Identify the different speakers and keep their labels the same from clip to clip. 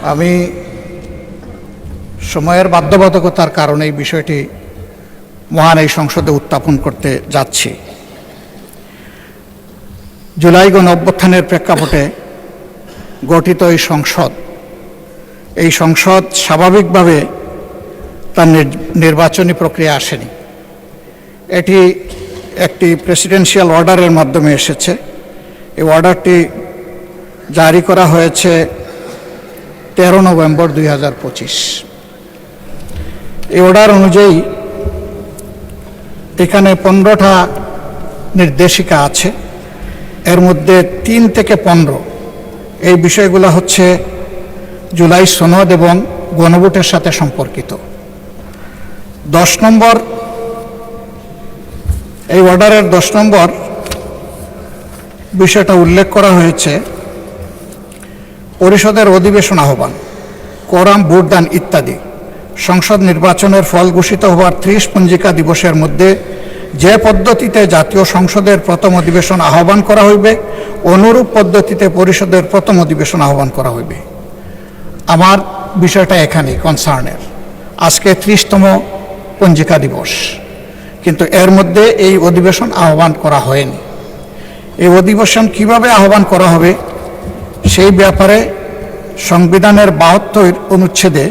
Speaker 1: আমি সময়ের বাধ্যবাধকতার কারণে এই বিষয়টি মহান এই সংসদে উত্থাপন করতে যাচ্ছি। জুলাই গণ অভ্যুত্থানের প্রেক্ষাপটে গঠিত এই সংসদ স্বাভাবিকভাবে তার নির্বাচনী প্রক্রিয়া আসেনি। এটি একটি প্রেসিডেন্সিয়াল অর্ডারের মাধ্যমে এসেছে। এই অর্ডারটি জারি করা হয়েছে 13 নভেম্বর 2025। এই অর্ডার অনুযায়ী এখানে 15টা নির্দেশিকা আছে। এর মধ্যে 3 থেকে 15 এই বিষয়গুলো হচ্ছে জুলাই সনদ এবং গণভোটের সাথে সম্পর্কিত। 10 নম্বর এই অর্ডারের 10 নম্বর বিষয়টা উল্লেখ করা হয়েছে পরিষদের অধিবেশন আহ্বান, কোরাম, ভোটদান ইত্যাদি সংসদ নির্বাচনের ফল ঘোষিত হওয়ার 30 পঞ্জিকা দিবসের মধ্যে যে পদ্ধতিতে জাতীয় সংসদের প্রথম অধিবেশন আহ্বান করা হইবে, অনুরূপ পদ্ধতিতে পরিষদের প্রথম অধিবেশন আহ্বান করা হইবে। আমার বিষয়টা এখানেই কনসার্নের। আজকে 30তম পঞ্জিকা দিবস, কিন্তু এর মধ্যে এই অধিবেশন আহ্বান করা হয়নি। এই অধিবেশন কিভাবে আহ্বান করা হবে সেই ব্যাপারে সংবিধানের 72 অনুচ্ছেদে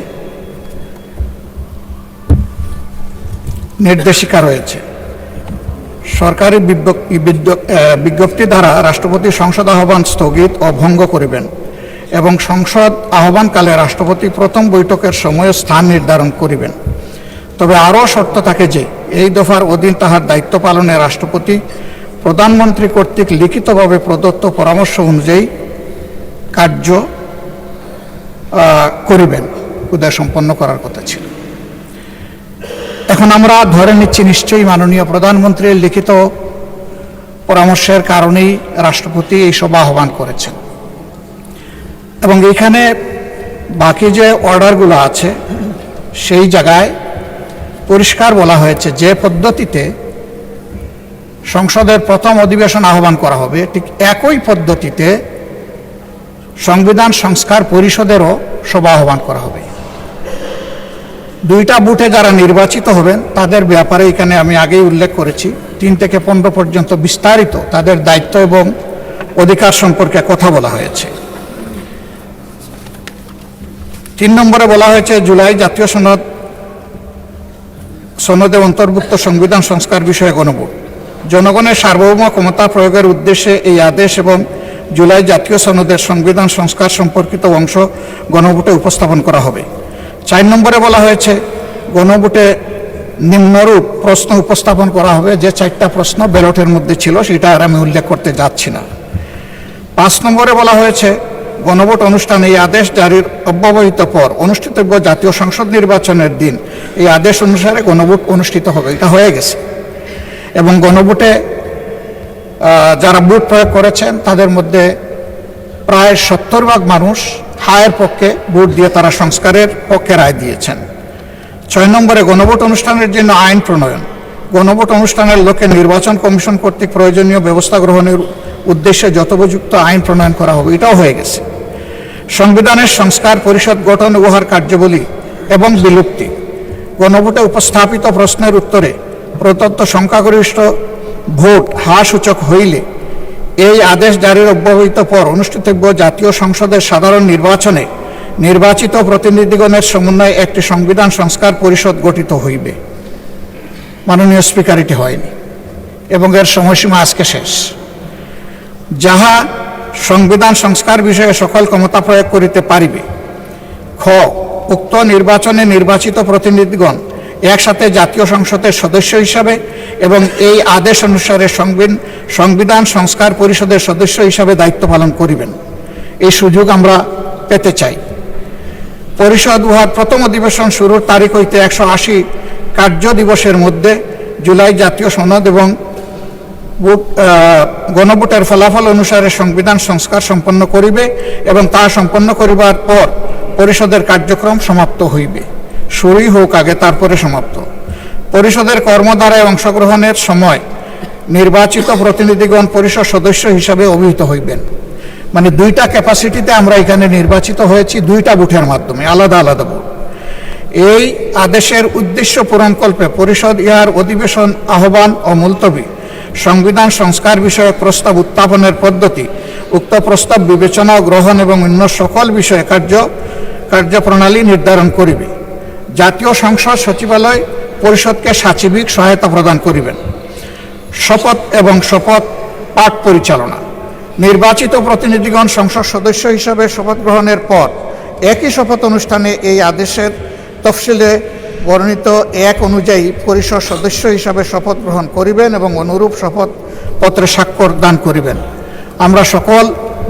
Speaker 1: নির্দেশিকা রয়েছে। সরকারি বিজ্ঞপ্তি দ্বারা রাষ্ট্রপতি সংসদ আহ্বান স্থগিত ও ভঙ্গ করিবেন এবং সংসদ আহ্বানকালে রাষ্ট্রপতি প্রথম বৈঠকের সময় স্থান নির্ধারণ করিবেন। তবে আরও শর্ত থাকে যে এই দফার অধীন তাহার দায়িত্ব পালনে রাষ্ট্রপতি প্রধানমন্ত্রী কর্তৃক লিখিতভাবে প্রদত্ত পরামর্শ অনুযায়ী কার্য করিবেন। উদয় সম্পন্ন করার কথা ছিল। এখন আমরা ধরে নিচ্ছি নিশ্চয়ই মাননীয় প্রধানমন্ত্রীর লিখিত পরামর্শের কারণেই রাষ্ট্রপতি এই সভা আহ্বান করেছেন। এবং এইখানে বাকি যে অর্ডারগুলো আছে সেই জায়গায় পরিষ্কার বলা হয়েছে যে পদ্ধতিতে সংসদের প্রথম অধিবেশন আহ্বান করা হবে ঠিক একই পদ্ধতিতে সংবিধান সংস্কার পরিষদেরও সভা আহ্বান করা হবে। 2টা বুথে যারা নির্বাচিত হবেন তাদের ব্যাপারে এখানে আমি আগেই উল্লেখ করেছি 3 থেকে 15 পর্যন্ত বিস্তারিত তাদের দায়িত্ব এবং অধিকার সম্পর্কে কথা বলা হয়েছে। 3 নম্বরে বলা হয়েছে জুলাই জাতীয় সনদে অন্তর্ভুক্ত সংবিধান সংস্কার বিষয়ে গণভোট। জনগণের সার্বভৌম ক্ষমতা প্রয়োগের উদ্দেশ্যে এই আদেশ এবং জুলাই জাতীয় সনদের সংবিধান সংস্কার সম্পর্কিত অংশ গণভোটে উপস্থাপন করা হবে। 4 নম্বরে বলা হয়েছে গণভোটে নিম্নরূপ প্রশ্ন উপস্থাপন করা হবে। যে 4টা প্রশ্ন ব্যালটের মধ্যে ছিল সেটা আর আমি উল্লেখ করতে যাচ্ছি না। 5 নম্বরে বলা হয়েছে গণভোট অনুষ্ঠানে এই আদেশ জারির অব্যবহিত পর অনুষ্ঠিতব্য জাতীয় সংসদ নির্বাচনের দিন এই আদেশ অনুসারে গণভোট অনুষ্ঠিত হবে। এটা হয়ে গেছে। এবং গণভোটে যারা ভোট প্রয়োগ করেছেন তাদের মধ্যে প্রায় 70% মানুষ হায়ের পক্ষে ভোট দিয়ে তারা সংস্কারের পক্ষে রায় দিয়েছেন। 6 নম্বরে গণভোট অনুষ্ঠানের জন্য আইন প্রণয়ন। গণভোট অনুষ্ঠানের লক্ষ্যে নির্বাচন কমিশন কর্তৃক প্রয়োজনীয় ব্যবস্থা গ্রহণের উদ্দেশ্যে যথোপযুক্ত আইন প্রণয়ন করা হবে। এটাও হয়ে গেছে। সংবিধানের সংস্কার পরিষদ গঠন উহার কার্যাবলী এবং বিলুপ্তি। গণভোটে উপস্থাপিত প্রশ্নের উত্তরে প্রদত্ত সংখ্যাগরিষ্ঠ ভোট সূচক হইলে এই আদেশ জারির অব্যবহিত পর অনুষ্ঠিতব্য জাতীয় সংসদের সাধারণ নির্বাচনে নির্বাচিত প্রতিনিধিগণের সমন্বয়ে একটি সংবিধান সংস্কার পরিষদ গঠিত হইবে। মাননীয় স্পিকার, এটি হয়নি এবং এর সময়সীমা আজকে শেষ। যাহা সংবিধান সংস্কার বিষয়ে সকল ক্ষমতা প্রয়োগ করিতে পারিবে। খ, উক্ত নির্বাচনে নির্বাচিত প্রতিনিধিগণ একসাথে জাতীয় সংসদের সদস্য হিসাবে এবং এই আদেশ অনুসারে সংবিধান সংস্কার পরিষদের সদস্য হিসাবে দায়িত্ব পালন করিবেন। এই সুযোগ আমরা পেতে চাই। পরিষদ উহার প্রথম অধিবেশন শুরুর তারিখ হইতে 180 কার্য দিবসের মধ্যে জুলাই জাতীয় সনদ এবং গণভোটের ফলাফল অনুসারে সংবিধান সংস্কার সম্পন্ন করিবে এবং তা সম্পন্ন করিবার পর পরিষদের কার্যক্রম সমাপ্ত হইবে। শুরুই হোক আগে, তারপরে সমাপ্ত। পরিষদের কর্মধারায় অংশগ্রহণের সময় নির্বাচিত প্রতিনিধিগণ পরিষদ সদস্য হিসাবে অভিহিত হইবেন। মানে দুইটা ক্যাপাসিটিতে আমরা এখানে নির্বাচিত হয়েছি, দুইটা বুথের মাধ্যমে, আলাদা আলাদা বুথ। এই আদেশের উদ্দেশ্য পূরণকল্পে পরিষদ ইহার অধিবেশন আহ্বান ও মুলতবি, সংবিধান সংস্কার বিষয়ক প্রস্তাব উত্থাপনের পদ্ধতি, উক্ত প্রস্তাব বিবেচনা ও গ্রহণ এবং অন্য সকল বিষয়ে কার্যপ্রণালী নির্ধারণ করিবে। জাতীয় সংসদ সচিবালয় পরিষদকে সাচিবিক সহায়তা প্রদান করিবেন। শপথ এবং শপথ পাঠ পরিচালনা, নির্বাচিত প্রতিনিধিগণ সংসদ সদস্য হিসাবে শপথ গ্রহণের পর একই শপথ অনুষ্ঠানে এই আদেশের তফসিলে বর্ণিত এক অনুযায়ী পরিষদ সদস্য হিসাবে শপথ গ্রহণ করিবেন এবং অনুরূপ শপথ পত্রে স্বাক্ষর দান করিবেন। আমরা সকল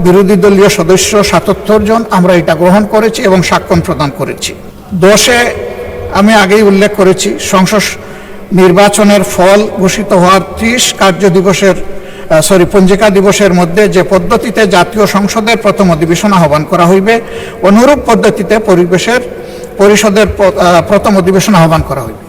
Speaker 1: বিরোধী দলীয় সদস্য ৭৭ জন আমরা এটা গ্রহণ করেছি এবং স্বাক্ষর প্রদান করেছি। 10-এ আমি আগেই উল্লেখ করেছি, সংসদ নির্বাচনের ফল ঘোষিত হওয়ার 30 পঞ্জিকা দিবসের মধ্যে যে পদ্ধতিতে জাতীয় সংসদের প্রথম অধিবেশন আহ্বান করা হইবে, অনুরূপ পদ্ধতিতে পরিষদের প্রথম অধিবেশন আহ্বান করা হইবে।